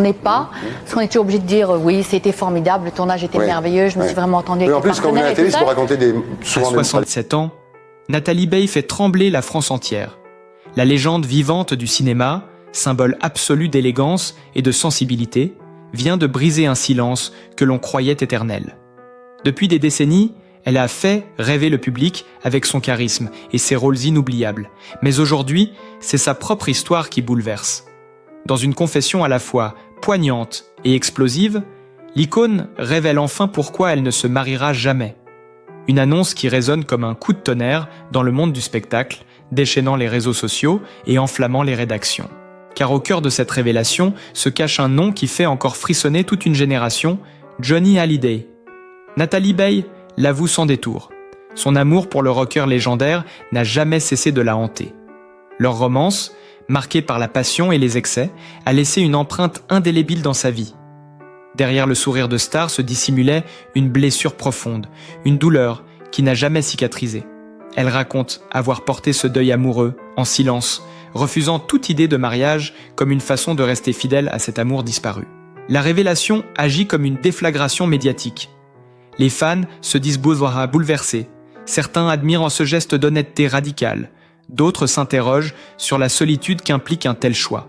n'est pas, parce qu'on est toujours obligé de dire oui, c'était formidable, le tournage était merveilleux, je me suis vraiment entendue avec les partenaires. En plus, quand vous venez à la télé, c'est pour raconter souvent à 67 ans, Nathalie Baye fait trembler la France entière. La légende vivante du cinéma, symbole absolu d'élégance et de sensibilité, vient de briser un silence que l'on croyait éternel. Depuis des décennies, elle a fait rêver le public avec son charisme et ses rôles inoubliables. Mais aujourd'hui, c'est sa propre histoire qui bouleverse. Dans une confession à la fois poignante et explosive, l'icône révèle enfin pourquoi elle ne se mariera jamais. Une annonce qui résonne comme un coup de tonnerre dans le monde du spectacle, déchaînant les réseaux sociaux et enflammant les rédactions. Car au cœur de cette révélation se cache un nom qui fait encore frissonner toute une génération, Johnny Hallyday. Nathalie Baye l'avoue sans détour. Son amour pour le rocker légendaire n'a jamais cessé de la hanter. Leur romance, marquée par la passion et les excès, a laissé une empreinte indélébile dans sa vie. Derrière le sourire de star se dissimulait une blessure profonde, une douleur qui n'a jamais cicatrisé. Elle raconte avoir porté ce deuil amoureux, en silence, refusant toute idée de mariage comme une façon de rester fidèle à cet amour disparu. La révélation agit comme une déflagration médiatique. Les fans se disent bouleversés. Certains admirent en ce geste d'honnêteté radicale. D'autres s'interrogent sur la solitude qu'implique un tel choix.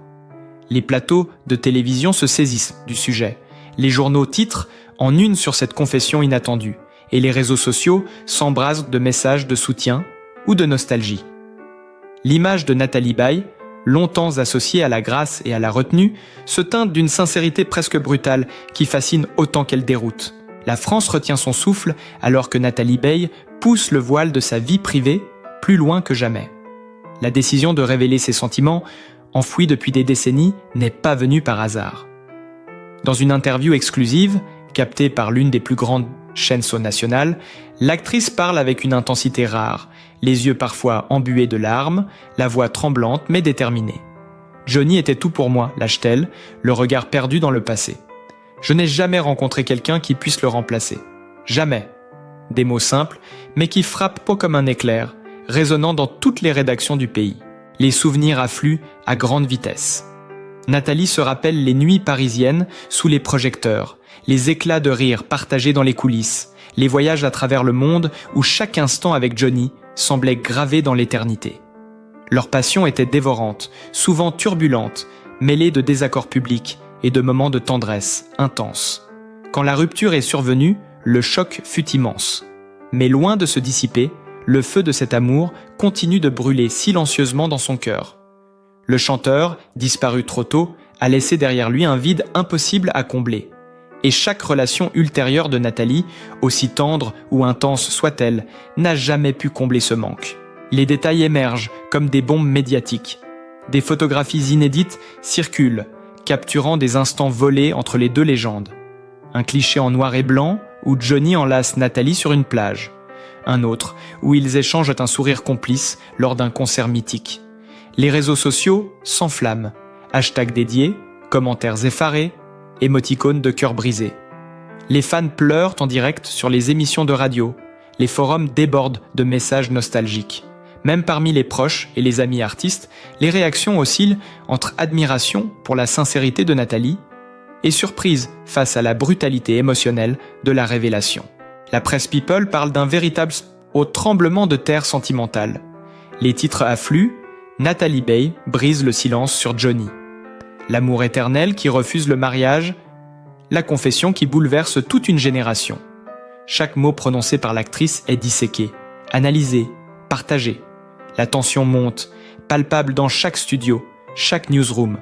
Les plateaux de télévision se saisissent du sujet. Les journaux titrent en une sur cette confession inattendue. Et les réseaux sociaux s'embrasent de messages de soutien ou de nostalgie. L'image de Nathalie Baye, longtemps associée à la grâce et à la retenue, se teinte d'une sincérité presque brutale qui fascine autant qu'elle déroute. La France retient son souffle alors que Nathalie Baye pousse le voile de sa vie privée plus loin que jamais. La décision de révéler ses sentiments, enfouis depuis des décennies, n'est pas venue par hasard. Dans une interview exclusive, captée par l'une des plus grandes chaînes nationales, l'actrice parle avec une intensité rare, les yeux parfois embués de larmes, la voix tremblante mais déterminée. Johnny était tout pour moi, lâche-t-elle, le regard perdu dans le passé. Je n'ai jamais rencontré quelqu'un qui puisse le remplacer. Jamais. Des mots simples, mais qui frappent pas comme un éclair, résonnant dans toutes les rédactions du pays. Les souvenirs affluent à grande vitesse. Nathalie se rappelle les nuits parisiennes sous les projecteurs, les éclats de rire partagés dans les coulisses, les voyages à travers le monde où chaque instant avec Johnny semblait gravé dans l'éternité. Leur passion était dévorante, souvent turbulente, mêlée de désaccords publics et de moments de tendresse intense. Quand la rupture est survenue, le choc fut immense. Mais loin de se dissiper, le feu de cet amour continue de brûler silencieusement dans son cœur. Le chanteur, disparu trop tôt, a laissé derrière lui un vide impossible à combler. Et chaque relation ultérieure de Nathalie, aussi tendre ou intense soit-elle, n'a jamais pu combler ce manque. Les détails émergent comme des bombes médiatiques. Des photographies inédites circulent, capturant des instants volés entre les deux légendes. Un cliché en noir et blanc où Johnny enlace Nathalie sur une plage. Un autre où ils échangent un sourire complice lors d'un concert mythique. Les réseaux sociaux s'enflamment. Hashtags dédiés, commentaires effarés, émoticônes de cœur brisé. Les fans pleurent en direct sur les émissions de radio. Les forums débordent de messages nostalgiques. Même parmi les proches et les amis artistes, les réactions oscillent entre admiration pour la sincérité de Nathalie et surprise face à la brutalité émotionnelle de la révélation. La presse People parle d'un véritable tremblement de terre sentimental. Les titres affluent, Nathalie Baye brise le silence sur Johnny. L'amour éternel qui refuse le mariage, la confession qui bouleverse toute une génération. Chaque mot prononcé par l'actrice est disséqué, analysé, partagé. La tension monte, palpable dans chaque studio, chaque newsroom.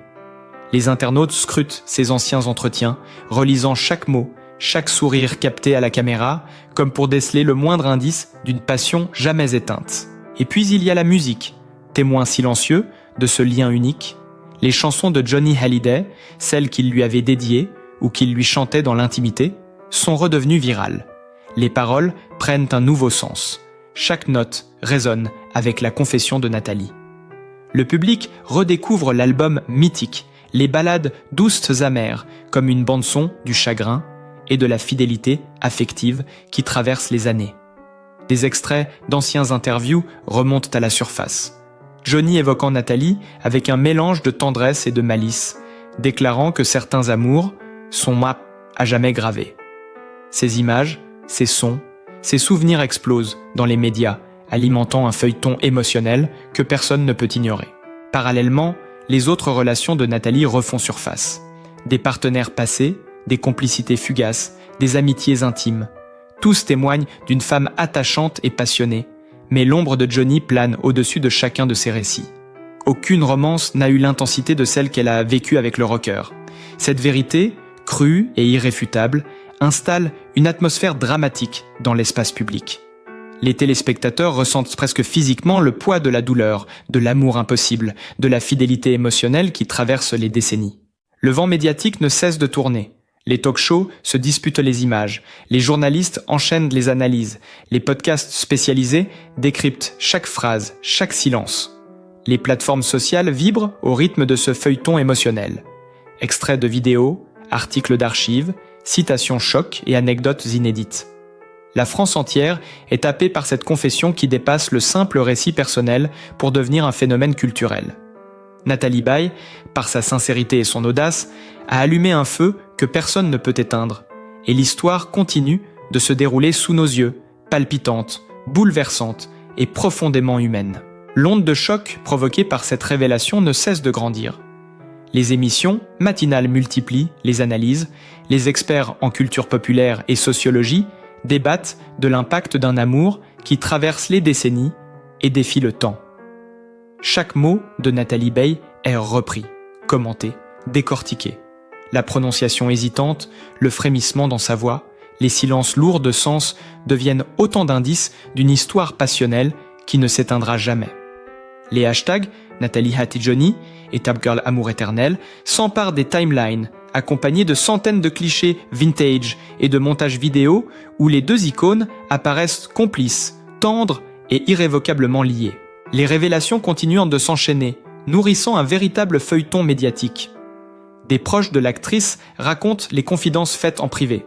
Les internautes scrutent ces anciens entretiens, relisant chaque mot, chaque sourire capté à la caméra, comme pour déceler le moindre indice d'une passion jamais éteinte. Et puis il y a la musique, témoin silencieux de ce lien unique. Les chansons de Johnny Hallyday, celles qu'il lui avait dédiées ou qu'il lui chantait dans l'intimité, sont redevenues virales. Les paroles prennent un nouveau sens. Chaque note résonne avec la confession de Nathalie. Le public redécouvre l'album mythique, les ballades douces amères, comme une bande-son du chagrin et de la fidélité affective qui traverse les années. Des extraits d'anciens interviews remontent à la surface. Johnny évoquant Nathalie avec un mélange de tendresse et de malice, déclarant que certains amours sont à jamais gravés. Ces images, ces sons, ces souvenirs explosent dans les médias, alimentant un feuilleton émotionnel que personne ne peut ignorer. Parallèlement, les autres relations de Nathalie refont surface. Des partenaires passés, des complicités fugaces, des amitiés intimes. Tous témoignent d'une femme attachante et passionnée, mais l'ombre de Johnny plane au-dessus de chacun de ses récits. Aucune romance n'a eu l'intensité de celle qu'elle a vécue avec le rocker. Cette vérité, crue et irréfutable, installe une atmosphère dramatique dans l'espace public. Les téléspectateurs ressentent presque physiquement le poids de la douleur, de l'amour impossible, de la fidélité émotionnelle qui traverse les décennies. Le vent médiatique ne cesse de tourner. Les talk-shows se disputent les images, les journalistes enchaînent les analyses, les podcasts spécialisés décryptent chaque phrase, chaque silence. Les plateformes sociales vibrent au rythme de ce feuilleton émotionnel. Extraits de vidéos, articles d'archives, citations chocs et anecdotes inédites. La France entière est happée par cette confession qui dépasse le simple récit personnel pour devenir un phénomène culturel. Nathalie Baye, par sa sincérité et son audace, a allumé un feu que personne ne peut éteindre. Et l'histoire continue de se dérouler sous nos yeux, palpitante, bouleversante et profondément humaine. L'onde de choc provoquée par cette révélation ne cesse de grandir. Les émissions matinales multiplient les analyses, les experts en culture populaire et sociologie débattent de l'impact d'un amour qui traverse les décennies et défie le temps. Chaque mot de Nathalie Baye est repris, commenté, décortiqué. La prononciation hésitante, le frémissement dans sa voix, les silences lourds de sens deviennent autant d'indices d'une histoire passionnelle qui ne s'éteindra jamais. Les hashtags Nathalie Hat et Johnny et Top Girl Amour éternel s'emparent des timelines, accompagnés de centaines de clichés vintage et de montages vidéo où les deux icônes apparaissent complices, tendres et irrévocablement liées. Les révélations continuent de s'enchaîner, nourrissant un véritable feuilleton médiatique. Des proches de l'actrice racontent les confidences faites en privé.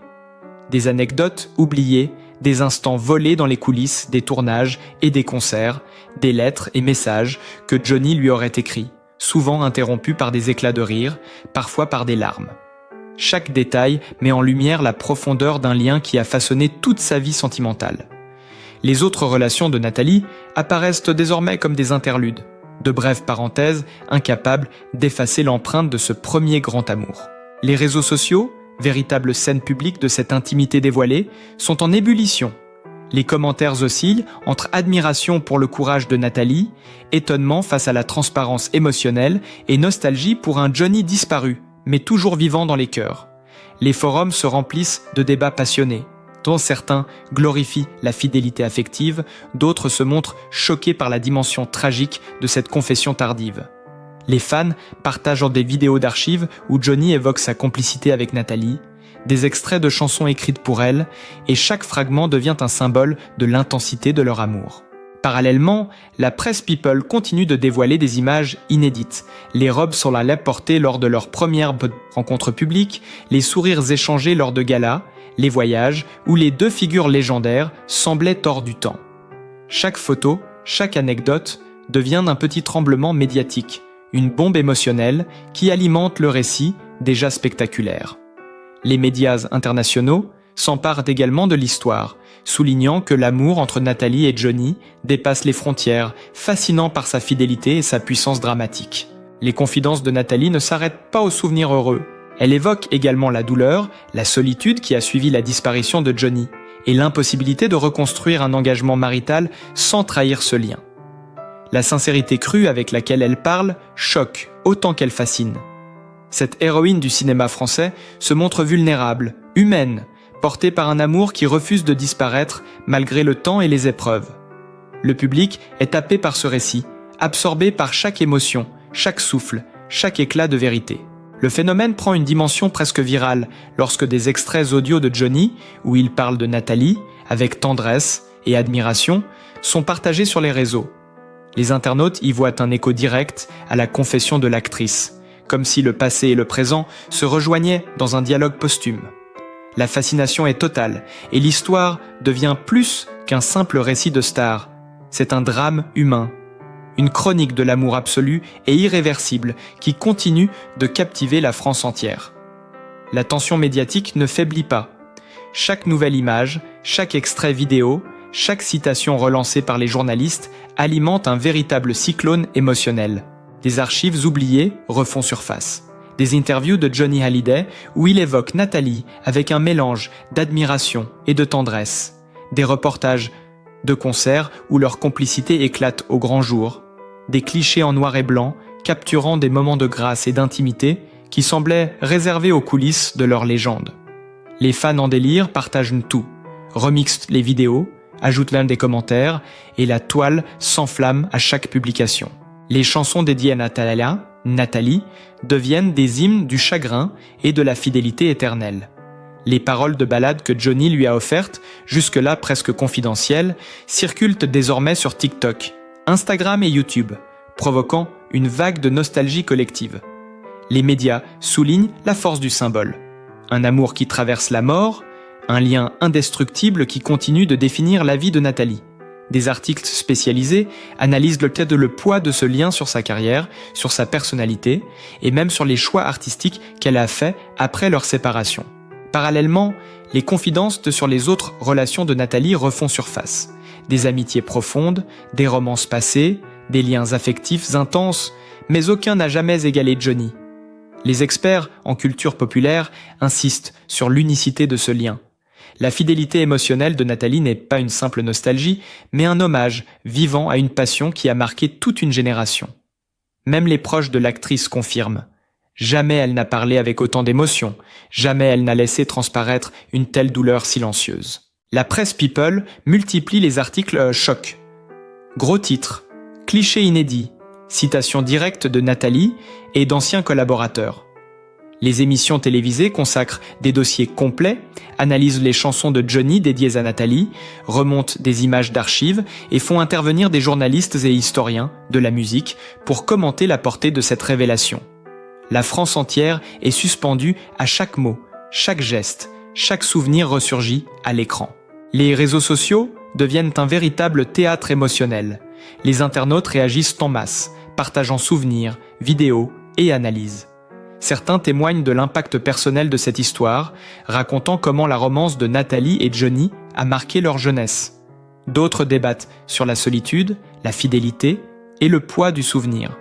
Des anecdotes oubliées, des instants volés dans les coulisses des tournages et des concerts, des lettres et messages que Johnny lui aurait écrits, souvent interrompus par des éclats de rire, parfois par des larmes. Chaque détail met en lumière la profondeur d'un lien qui a façonné toute sa vie sentimentale. Les autres relations de Nathalie apparaissent désormais comme des interludes, de brèves parenthèses incapables d'effacer l'empreinte de ce premier grand amour. Les réseaux sociaux, véritables scènes publiques de cette intimité dévoilée, sont en ébullition. Les commentaires oscillent entre admiration pour le courage de Nathalie, étonnement face à la transparence émotionnelle et nostalgie pour un Johnny disparu, mais toujours vivant dans les cœurs. Les forums se remplissent de débats passionnés, dont certains glorifient la fidélité affective, d'autres se montrent choqués par la dimension tragique de cette confession tardive. Les fans partagent des vidéos d'archives où Johnny évoque sa complicité avec Nathalie, des extraits de chansons écrites pour elle, et chaque fragment devient un symbole de l'intensité de leur amour. Parallèlement, la presse people continue de dévoiler des images inédites, les robes sur la lèvre portées lors de leur première rencontre publique, les sourires échangés lors de galas, les voyages où les deux figures légendaires semblaient hors du temps. Chaque photo, chaque anecdote devient un petit tremblement médiatique, une bombe émotionnelle qui alimente le récit déjà spectaculaire. Les médias internationaux s'emparent également de l'histoire, soulignant que l'amour entre Nathalie et Johnny dépasse les frontières, fascinant par sa fidélité et sa puissance dramatique. Les confidences de Nathalie ne s'arrêtent pas aux souvenirs heureux. Elle évoque également la douleur, la solitude qui a suivi la disparition de Johnny, et l'impossibilité de reconstruire un engagement marital sans trahir ce lien. La sincérité crue avec laquelle elle parle choque autant qu'elle fascine. Cette héroïne du cinéma français se montre vulnérable, humaine, portée par un amour qui refuse de disparaître malgré le temps et les épreuves. Le public est happé par ce récit, absorbé par chaque émotion, chaque souffle, chaque éclat de vérité. Le phénomène prend une dimension presque virale lorsque des extraits audio de Johnny, où il parle de Nathalie, avec tendresse et admiration, sont partagés sur les réseaux. Les internautes y voient un écho direct à la confession de l'actrice, comme si le passé et le présent se rejoignaient dans un dialogue posthume. La fascination est totale, et l'histoire devient plus qu'un simple récit de star. C'est un drame humain, une chronique de l'amour absolu et irréversible qui continue de captiver la France entière. La tension médiatique ne faiblit pas. Chaque nouvelle image, chaque extrait vidéo, chaque citation relancée par les journalistes alimente un véritable cyclone émotionnel. Des archives oubliées refont surface. Des interviews de Johnny Hallyday où il évoque Nathalie avec un mélange d'admiration et de tendresse. Des reportages de concerts où leur complicité éclate au grand jour. Des clichés en noir et blanc capturant des moments de grâce et d'intimité qui semblaient réservés aux coulisses de leur légende. Les fans en délire partagent tout, remixent les vidéos, ajoutent l'un des commentaires et la toile s'enflamme à chaque publication. Les chansons dédiées à Nathalie, deviennent des hymnes du chagrin et de la fidélité éternelle. Les paroles de ballade que Johnny lui a offertes, jusque-là presque confidentielles, circulent désormais sur TikTok, Instagram et YouTube, provoquant une vague de nostalgie collective. Les médias soulignent la force du symbole. Un amour qui traverse la mort, un lien indestructible qui continue de définir la vie de Nathalie. Des articles spécialisés analysent le poids de ce lien sur sa carrière, sur sa personnalité et même sur les choix artistiques qu'elle a faits après leur séparation. Parallèlement, les confidences sur les autres relations de Nathalie refont surface. Des amitiés profondes, des romances passées, des liens affectifs intenses, mais aucun n'a jamais égalé Johnny. Les experts en culture populaire insistent sur l'unicité de ce lien. La fidélité émotionnelle de Nathalie n'est pas une simple nostalgie, mais un hommage vivant à une passion qui a marqué toute une génération. Même les proches de l'actrice confirment. Jamais elle n'a parlé avec autant d'émotion, jamais elle n'a laissé transparaître une telle douleur silencieuse. La presse People multiplie les articles chocs. Gros titres, clichés inédits, citations directes de Nathalie et d'anciens collaborateurs. Les émissions télévisées consacrent des dossiers complets, analysent les chansons de Johnny dédiées à Nathalie, remontent des images d'archives et font intervenir des journalistes et historiens de la musique pour commenter la portée de cette révélation. La France entière est suspendue à chaque mot, chaque geste, chaque souvenir ressurgit à l'écran. Les réseaux sociaux deviennent un véritable théâtre émotionnel. Les internautes réagissent en masse, partageant souvenirs, vidéos et analyses. Certains témoignent de l'impact personnel de cette histoire, racontant comment la romance de Nathalie et Johnny a marqué leur jeunesse. D'autres débattent sur la solitude, la fidélité et le poids du souvenir.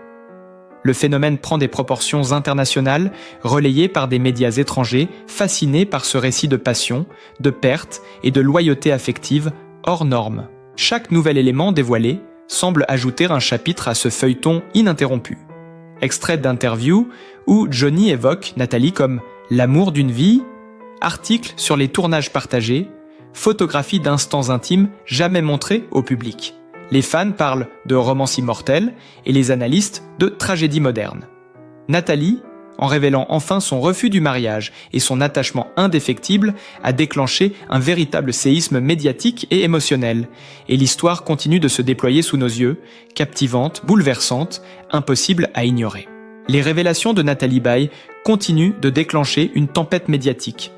Le phénomène prend des proportions internationales, relayées par des médias étrangers, fascinés par ce récit de passion, de perte et de loyauté affective hors norme. Chaque nouvel élément dévoilé semble ajouter un chapitre à ce feuilleton ininterrompu. Extrait d'interviews où Johnny évoque Nathalie comme l'amour d'une vie, articles sur les tournages partagés, photographies d'instants intimes jamais montrés au public. Les fans parlent de romance immortelle et les analystes de tragédie moderne. Nathalie, en révélant enfin son refus du mariage et son attachement indéfectible, a déclenché un véritable séisme médiatique et émotionnel. Et l'histoire continue de se déployer sous nos yeux, captivante, bouleversante, impossible à ignorer. Les révélations de Nathalie Baye continuent de déclencher une tempête médiatique.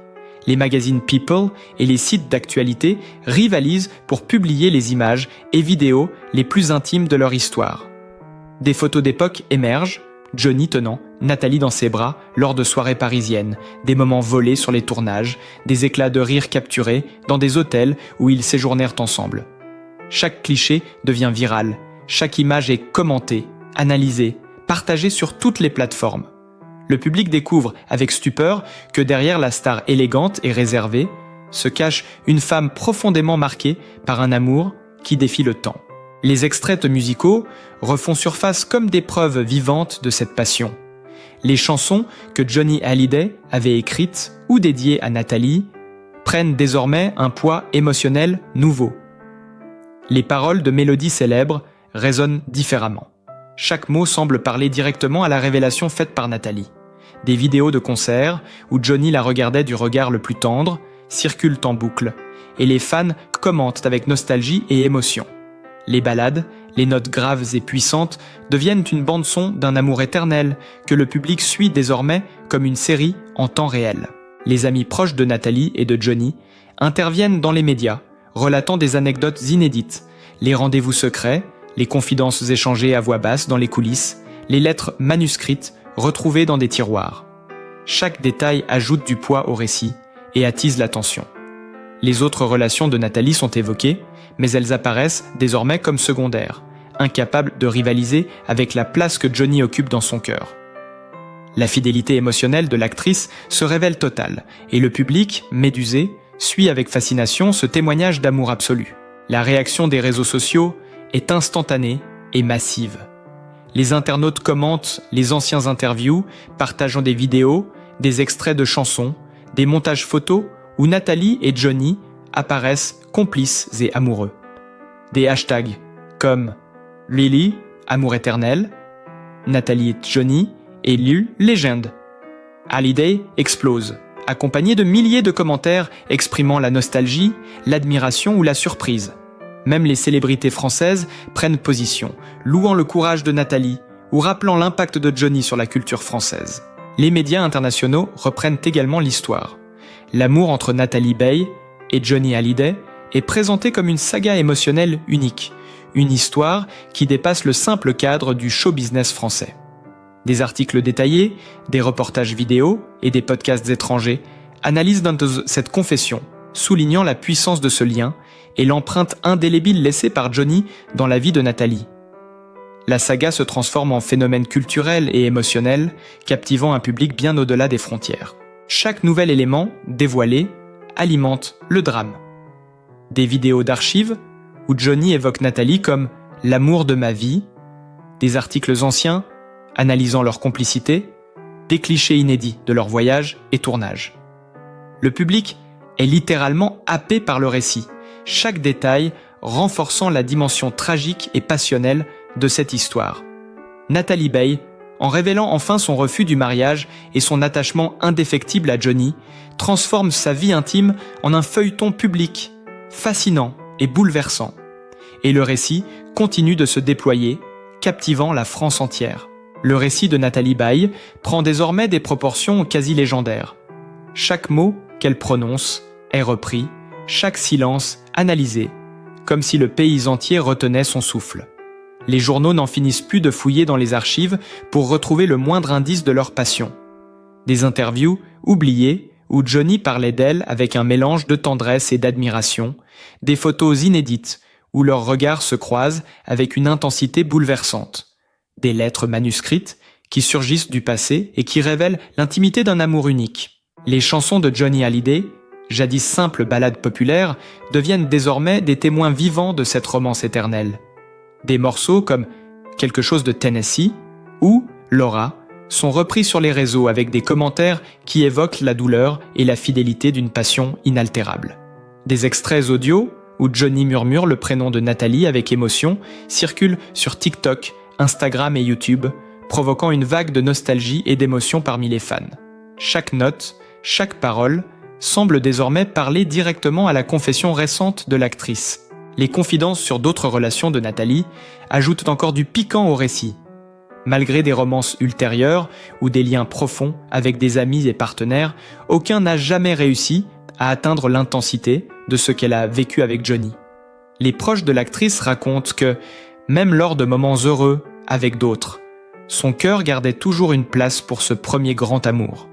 Les magazines People et les sites d'actualité rivalisent pour publier les images et vidéos les plus intimes de leur histoire. Des photos d'époque émergent, Johnny tenant Nathalie dans ses bras lors de soirées parisiennes, des moments volés sur les tournages, des éclats de rire capturés dans des hôtels où ils séjournèrent ensemble. Chaque cliché devient viral, chaque image est commentée, analysée, partagée sur toutes les plateformes. Le public découvre avec stupeur que derrière la star élégante et réservée se cache une femme profondément marquée par un amour qui défie le temps. Les extraits musicaux refont surface comme des preuves vivantes de cette passion. Les chansons que Johnny Hallyday avait écrites ou dédiées à Nathalie prennent désormais un poids émotionnel nouveau. Les paroles de mélodies célèbres résonnent différemment. Chaque mot semble parler directement à la révélation faite par Nathalie. Des vidéos de concerts où Johnny la regardait du regard le plus tendre circulent en boucle, et les fans commentent avec nostalgie et émotion. Les ballades, les notes graves et puissantes deviennent une bande-son d'un amour éternel que le public suit désormais comme une série en temps réel. Les amis proches de Nathalie et de Johnny interviennent dans les médias, relatant des anecdotes inédites, les rendez-vous secrets, Les confidences échangées à voix basse dans les coulisses, les lettres manuscrites retrouvées dans des tiroirs. Chaque détail ajoute du poids au récit et attise l'attention. Les autres relations de Nathalie sont évoquées, mais elles apparaissent désormais comme secondaires, incapables de rivaliser avec la place que Johnny occupe dans son cœur. La fidélité émotionnelle de l'actrice se révèle totale, et le public, médusé, suit avec fascination ce témoignage d'amour absolu. La réaction des réseaux sociaux est instantanée et massive. Les internautes commentent les anciens interviews, partageant des vidéos, des extraits de chansons, des montages photos où Nathalie et Johnny apparaissent complices et amoureux. Des hashtags comme Lily, amour éternel, Nathalie et Johnny et Lil Legend. Hallyday explose, accompagné de milliers de commentaires exprimant la nostalgie, l'admiration ou la surprise. Même les célébrités françaises prennent position, louant le courage de Nathalie ou rappelant l'impact de Johnny sur la culture française. Les médias internationaux reprennent également l'histoire. L'amour entre Nathalie Baye et Johnny Hallyday est présenté comme une saga émotionnelle unique, une histoire qui dépasse le simple cadre du show business français. Des articles détaillés, des reportages vidéo et des podcasts étrangers analysent cette confession, soulignant la puissance de ce lien et l'empreinte indélébile laissée par Johnny dans la vie de Nathalie. La saga se transforme en phénomène culturel et émotionnel, captivant un public bien au-delà des frontières. Chaque nouvel élément, dévoilé, alimente le drame. Des vidéos d'archives, où Johnny évoque Nathalie comme « l'amour de ma vie », des articles anciens, analysant leur complicité, des clichés inédits de leur voyage et tournage. Le public est littéralement happé par le récit, chaque détail renforçant la dimension tragique et passionnelle de cette histoire. Nathalie Baye, en révélant enfin son refus du mariage et son attachement indéfectible à Johnny, transforme sa vie intime en un feuilleton public, fascinant et bouleversant. Et le récit continue de se déployer, captivant la France entière. Le récit de Nathalie Baye prend désormais des proportions quasi légendaires. Chaque mot qu'elle prononce est repris, chaque silence analysé, comme si le pays entier retenait son souffle. Les journaux n'en finissent plus de fouiller dans les archives pour retrouver le moindre indice de leur passion. Des interviews oubliées où Johnny parlait d'elle avec un mélange de tendresse et d'admiration, des photos inédites où leurs regards se croisent avec une intensité bouleversante. Des lettres manuscrites qui surgissent du passé et qui révèlent l'intimité d'un amour unique. Les chansons de Johnny Hallyday, jadis simples ballades populaires, deviennent désormais des témoins vivants de cette romance éternelle. Des morceaux comme Quelque chose de Tennessee ou Laura sont repris sur les réseaux avec des commentaires qui évoquent la douleur et la fidélité d'une passion inaltérable. Des extraits audio où Johnny murmure le prénom de Nathalie avec émotion circulent sur TikTok, Instagram et YouTube, provoquant une vague de nostalgie et d'émotion parmi les fans. Chaque note, chaque parole semble désormais parler directement à la confession récente de l'actrice. Les confidences sur d'autres relations de Nathalie ajoutent encore du piquant au récit. Malgré des romances ultérieures ou des liens profonds avec des amis et partenaires, aucun n'a jamais réussi à atteindre l'intensité de ce qu'elle a vécu avec Johnny. Les proches de l'actrice racontent que, même lors de moments heureux avec d'autres, son cœur gardait toujours une place pour ce premier grand amour.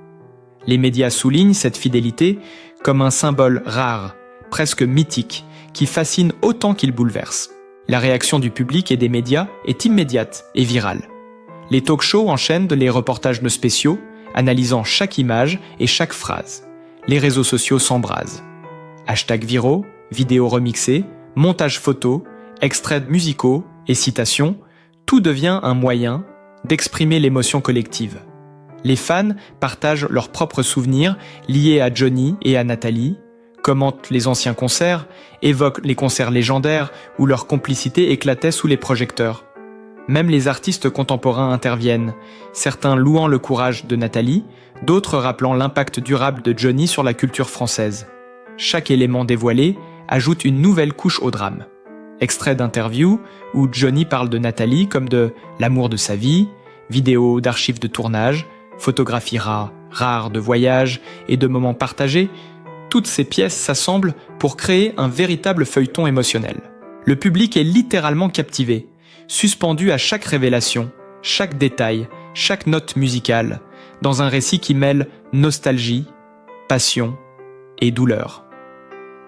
Les médias soulignent cette fidélité comme un symbole rare, presque mythique, qui fascine autant qu'il bouleverse. La réaction du public et des médias est immédiate et virale. Les talk-shows enchaînent les reportages de spéciaux, analysant chaque image et chaque phrase. Les réseaux sociaux s'embrasent. Hashtags viraux, vidéos remixées, montages photos, extraits musicaux et citations, tout devient un moyen d'exprimer l'émotion collective. Les fans partagent leurs propres souvenirs liés à Johnny et à Nathalie, commentent les anciens concerts, évoquent les concerts légendaires où leur complicité éclatait sous les projecteurs. Même les artistes contemporains interviennent, certains louant le courage de Nathalie, d'autres rappelant l'impact durable de Johnny sur la culture française. Chaque élément dévoilé ajoute une nouvelle couche au drame. Extraits d'interviews où Johnny parle de Nathalie comme de l'amour de sa vie, vidéos d'archives de tournage, photographies rares de voyages et de moments partagés, toutes ces pièces s'assemblent pour créer un véritable feuilleton émotionnel. Le public est littéralement captivé, suspendus à chaque révélation, chaque détail, chaque note musicale, dans un récit qui mêle nostalgie, passion et douleur.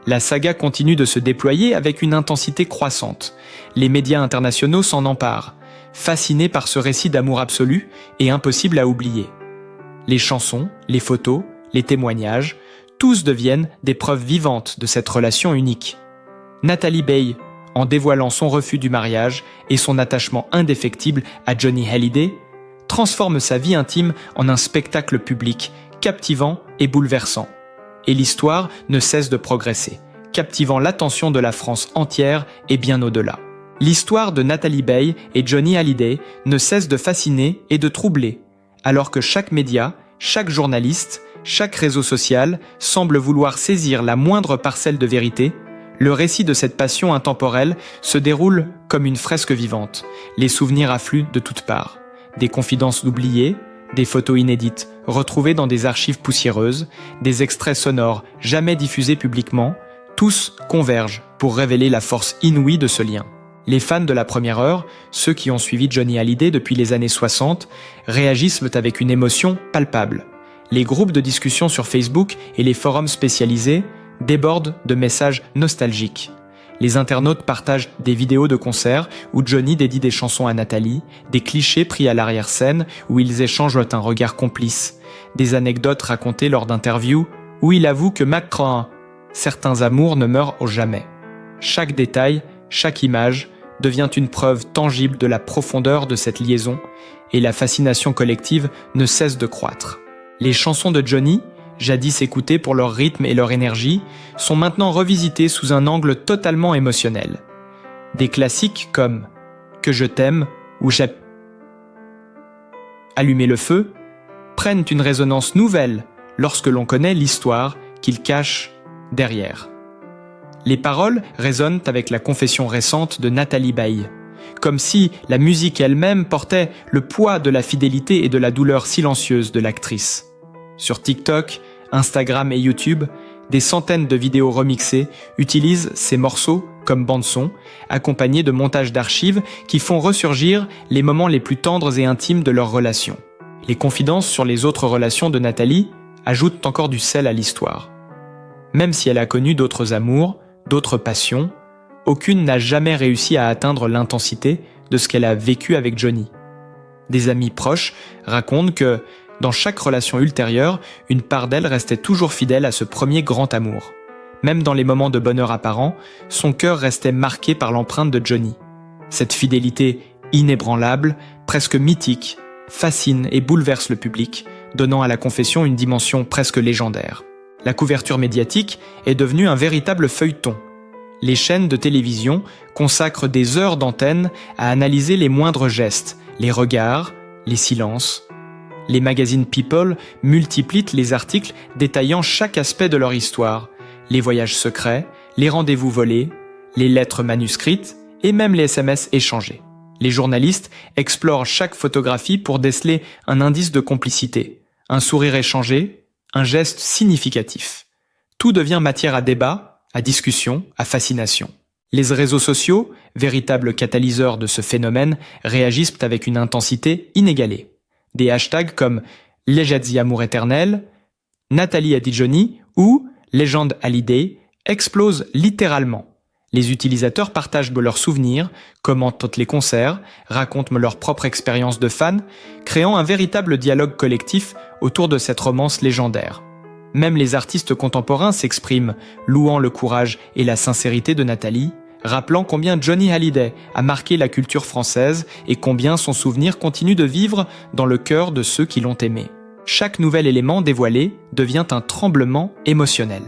La saga continue de se déployer avec une intensité croissante. Les médias internationaux s'en emparent, fascinés par ce récit d'amour absolu et impossible à oublier. Les chansons, les photos, les témoignages, tous deviennent des preuves vivantes de cette relation unique. Natalie Baye, en dévoilant son refus du mariage et son attachement indéfectible à Johnny Hallyday, transforme sa vie intime en un spectacle public captivant et bouleversant. Et l'histoire ne cesse de progresser, captivant l'attention de la France entière et bien au-delà. L'histoire de Natalie Baye et Johnny Hallyday ne cesse de fasciner et de troubler, alors que chaque média, chaque journaliste, chaque réseau social semble vouloir saisir la moindre parcelle de vérité. Le récit de cette passion intemporelle se déroule comme une fresque vivante. Les souvenirs affluent de toutes parts. Des confidences oubliées, des photos inédites retrouvées dans des archives poussiéreuses, des extraits sonores jamais diffusés publiquement, tous convergent pour révéler la force inouïe de ce lien. Les fans de la première heure, ceux qui ont suivi Johnny Hallyday depuis les années 60, réagissent avec une émotion palpable. Les groupes de discussion sur Facebook et les forums spécialisés débordent de messages nostalgiques. Les internautes partagent des vidéos de concerts où Johnny dédie des chansons à Natalie, des clichés pris à l'arrière-scène où ils échangent un regard complice, des anecdotes racontées lors d'interviews où il avoue que certains amours ne meurent jamais. Chaque détail, chaque image devient une preuve tangible de la profondeur de cette liaison et la fascination collective ne cesse de croître. Les chansons de Johnny, jadis écoutées pour leur rythme et leur énergie, sont maintenant revisitées sous un angle totalement émotionnel. Des classiques comme « Que je t'aime » ou « J'ai allumé le feu » prennent une résonance nouvelle lorsque l'on connaît l'histoire qu'ils cachent derrière. Les paroles résonnent avec la confession récente de Natalie Baye, comme si la musique elle-même portait le poids de la fidélité et de la douleur silencieuse de l'actrice. Sur TikTok, Instagram et YouTube, des centaines de vidéos remixées utilisent ces morceaux comme bande-son, accompagnés de montages d'archives qui font ressurgir les moments les plus tendres et intimes de leur relation. Les confidences sur les autres relations de Natalie ajoutent encore du sel à l'histoire. Même si elle a connu d'autres amours, d'autres passions, aucune n'a jamais réussi à atteindre l'intensité de ce qu'elle a vécu avec Johnny. Des amis proches racontent que, dans chaque relation ultérieure, une part d'elle restait toujours fidèle à ce premier grand amour. Même dans les moments de bonheur apparent, son cœur restait marqué par l'empreinte de Johnny. Cette fidélité inébranlable, presque mythique, fascine et bouleverse le public, donnant à la confession une dimension presque légendaire. La couverture médiatique est devenue un véritable feuilleton. Les chaînes de télévision consacrent des heures d'antenne à analyser les moindres gestes, les regards, les silences. Les magazines People multiplient les articles détaillant chaque aspect de leur histoire, les voyages secrets, les rendez-vous volés, les lettres manuscrites et même les SMS échangés. Les journalistes explorent chaque photographie pour déceler un indice de complicité, un sourire échangé, un geste significatif. Tout devient matière à débat, à discussion, à fascination. Les réseaux sociaux, véritables catalyseurs de ce phénomène, réagissent avec une intensité inégalée. Des hashtags comme « Legezi amour éternel »,« Natalie a dit Johnny » ou « Légende Hallyday » explosent littéralement. Les utilisateurs partagent leurs souvenirs, commentent les concerts, racontent leur propre expérience de fan, créant un véritable dialogue collectif autour de cette romance légendaire. Même les artistes contemporains s'expriment, louant le courage et la sincérité de Natalie, rappelant combien Johnny Hallyday a marqué la culture française et combien son souvenir continue de vivre dans le cœur de ceux qui l'ont aimé. Chaque nouvel élément dévoilé devient un tremblement émotionnel.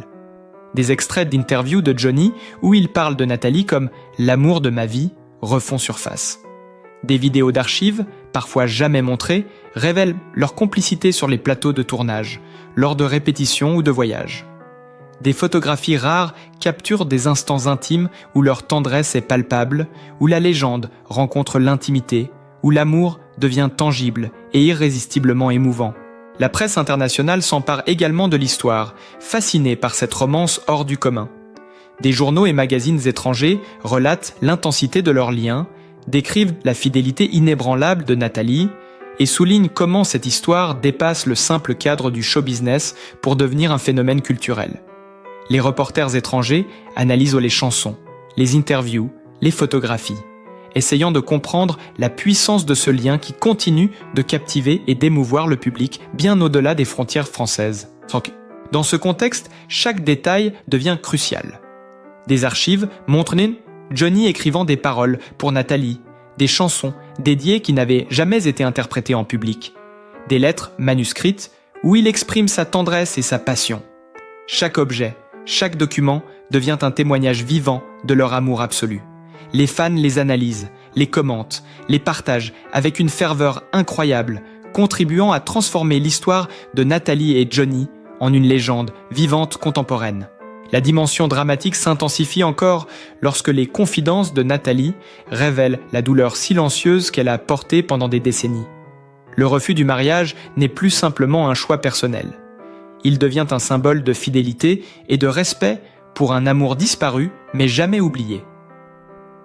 Des extraits d'interviews de Johnny où il parle de Natalie comme « l'amour de ma vie » refont surface. Des vidéos d'archives, parfois jamais montrées, révèlent leur complicité sur les plateaux de tournage, lors de répétitions ou de voyages. Des photographies rares capturent des instants intimes où leur tendresse est palpable, où la légende rencontre l'intimité, où l'amour devient tangible et irrésistiblement émouvant. La presse internationale s'empare également de l'histoire, fascinée par cette romance hors du commun. Des journaux et magazines étrangers relatent l'intensité de leurs liens, décrivent la fidélité inébranlable de Nathalie et soulignent comment cette histoire dépasse le simple cadre du show business pour devenir un phénomène culturel. Les reporters étrangers analysent les chansons, les interviews, les photographies, essayant de comprendre la puissance de ce lien qui continue de captiver et d'émouvoir le public bien au-delà des frontières françaises. Dans ce contexte, chaque détail devient crucial. Des archives montrent Johnny écrivant des paroles pour Nathalie, des chansons dédiées qui n'avaient jamais été interprétées en public, des lettres manuscrites où il exprime sa tendresse et sa passion. Chaque objet, chaque document devient un témoignage vivant de leur amour absolu. Les fans les analysent, les commentent, les partagent avec une ferveur incroyable, contribuant à transformer l'histoire de Nathalie et Johnny en une légende vivante contemporaine. La dimension dramatique s'intensifie encore lorsque les confidences de Nathalie révèlent la douleur silencieuse qu'elle a portée pendant des décennies. Le refus du mariage n'est plus simplement un choix personnel. Il devient un symbole de fidélité et de respect pour un amour disparu mais jamais oublié.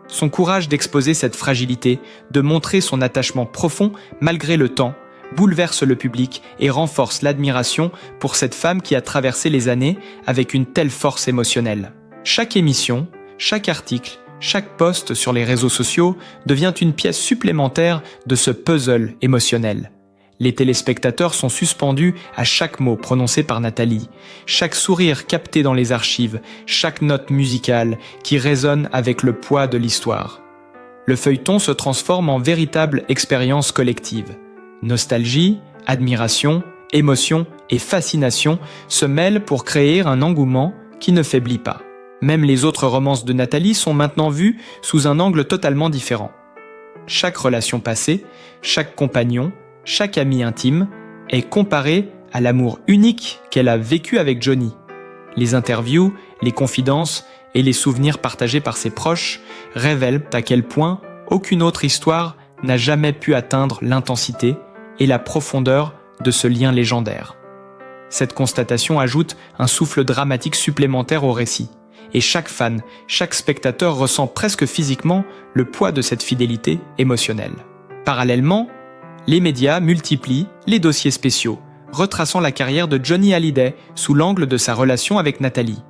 Son courage d'exposer cette fragilité, de montrer son attachement profond malgré le temps, bouleverse le public et renforce l'admiration pour cette femme qui a traversé les années avec une telle force émotionnelle. Chaque émission, chaque article, chaque post sur les réseaux sociaux devient une pièce supplémentaire de ce puzzle émotionnel. Les téléspectateurs sont suspendus à chaque mot prononcé par Nathalie, chaque sourire capté dans les archives, chaque note musicale qui résonne avec le poids de l'histoire. Le feuilleton se transforme en véritable expérience collective. Nostalgie, admiration, émotion et fascination se mêlent pour créer un engouement qui ne faiblit pas. Même les autres romances de Nathalie sont maintenant vues sous un angle totalement différent. Chaque relation passée, chaque compagnon, chaque ami intime est comparé à l'amour unique qu'elle a vécu avec Johnny. Les interviews, les confidences et les souvenirs partagés par ses proches révèlent à quel point aucune autre histoire n'a jamais pu atteindre l'intensité et la profondeur de ce lien légendaire. Cette constatation ajoute un souffle dramatique supplémentaire au récit, et chaque fan, chaque spectateur ressent presque physiquement le poids de cette fidélité émotionnelle. Parallèlement, les médias multiplient les dossiers spéciaux, retraçant la carrière de Johnny Hallyday sous l'angle de sa relation avec Nathalie.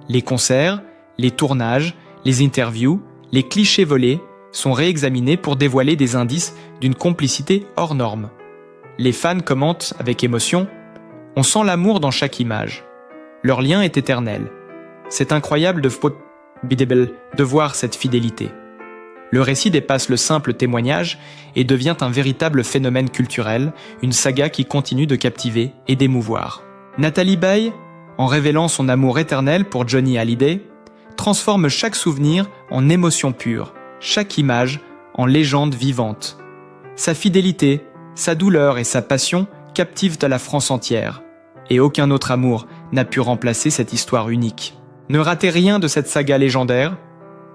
Les concerts, les tournages, les interviews, les clichés volés sont réexaminés pour dévoiler des indices d'une complicité hors norme. Les fans commentent avec émotion « On sent l'amour dans chaque image. Leur lien est éternel. C'est incroyable de voir cette fidélité. » Le récit dépasse le simple témoignage et devient un véritable phénomène culturel, une saga qui continue de captiver et d'émouvoir. Nathalie Baye, en révélant son amour éternel pour Johnny Hallyday, transforme chaque souvenir en émotion pure, chaque image en légende vivante. Sa fidélité, sa douleur et sa passion captivent la France entière, et aucun autre amour n'a pu remplacer cette histoire unique. Ne ratez rien de cette saga légendaire.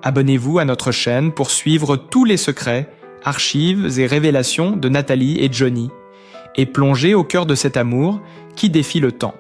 Abonnez-vous à notre chaîne pour suivre tous les secrets, archives et révélations de Nathalie et Johnny, et plongez au cœur de cet amour qui défie le temps.